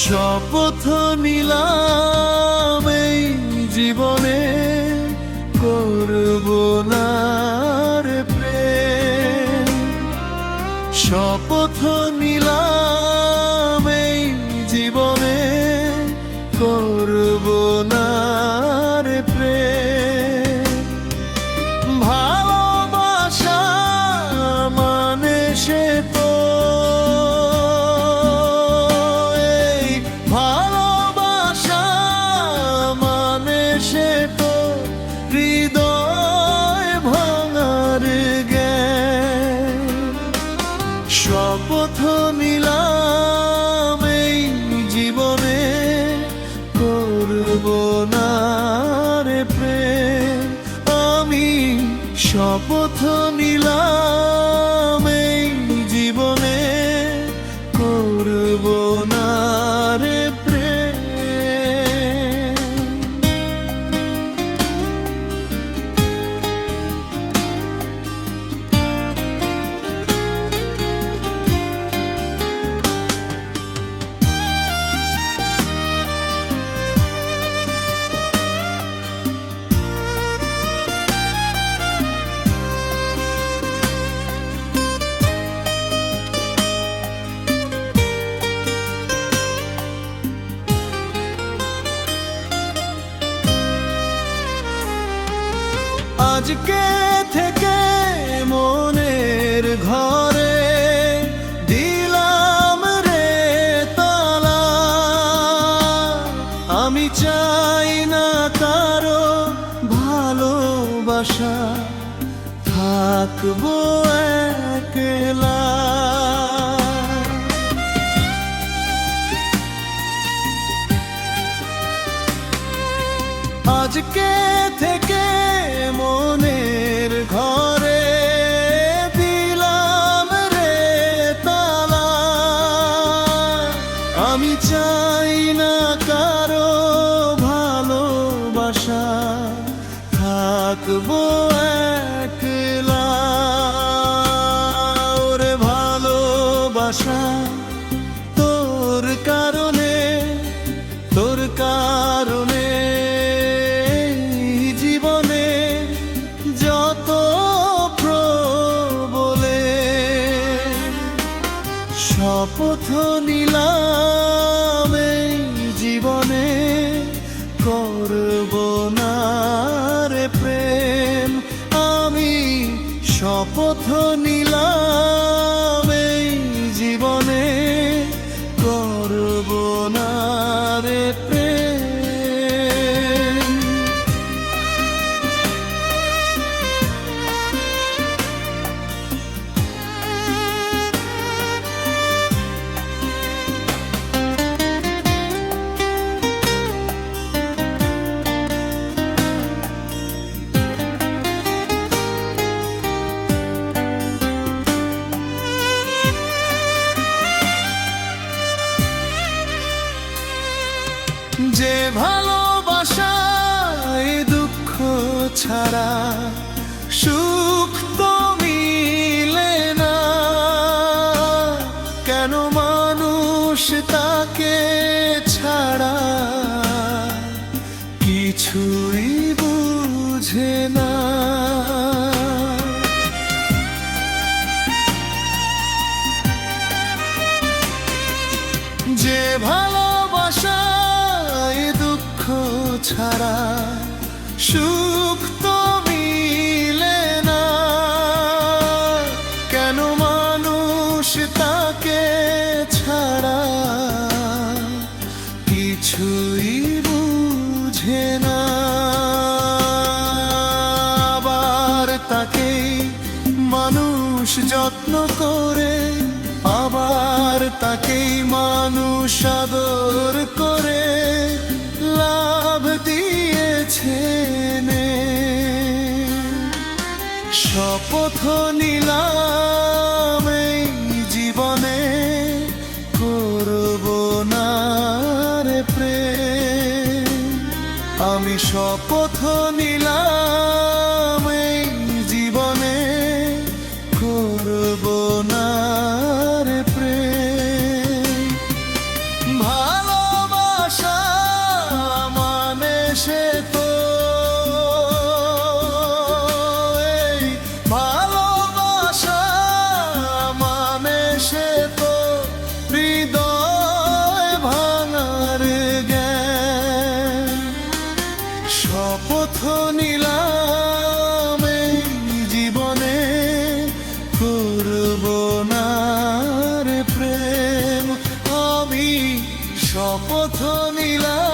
শপথ নিলাম এই জীবনে করব না রে প্রেম। শপথ নিলাম এই জীবনে করব না রে প্রেম। ভালোবাসা মানে সে তো শপথ নিলাম এই জীবনে করব না রে প্রেম। আমি শপথ নিলাম এই জীবনে করব না রে প্রেম। আজকে থেকে মনের ঘরে দিলাম রে তালা। আমি চাই না কারো ভালোবাসা, থাকবো একলা। আজকে থেকে মনের ঘরে দিলাম রে তালা। আমি চাই না কারো ভালোবাসা, থাকবো একলা। ওরে ভালোবাসা তোর কারণে, তোর কারণে শপথ নিলাম এই জীবনে করব না রে প্রেম। আমি শপথ নিলাম এই জীবনে করব না রে প্রেম। যে ভালোবাসায় দুঃখ ছাড়া সুখ তো মিলে না, কেন মানুষ তাকে ছাড়া কিছুই বুঝে না। যে ভালোবাসা দুঃখ ছাড়া সুখ তো মিলে না, কেন মানুষ তাকে ছাড়া কিছুই বুঝে না। আবার তাকে মানুষ যত্ন করে, আবার তাকে মানুষ আদর করে লাভ দিয়েছে নে। শপথ নিলাম এই জীবনে করব না রে প্রেম। আমি শপথ নিলাম এই জীবনে করব না রে প্রেম। ভালো নিলাম এই জীবনে করব না রে প্রেম, আমি শপথ নিলাম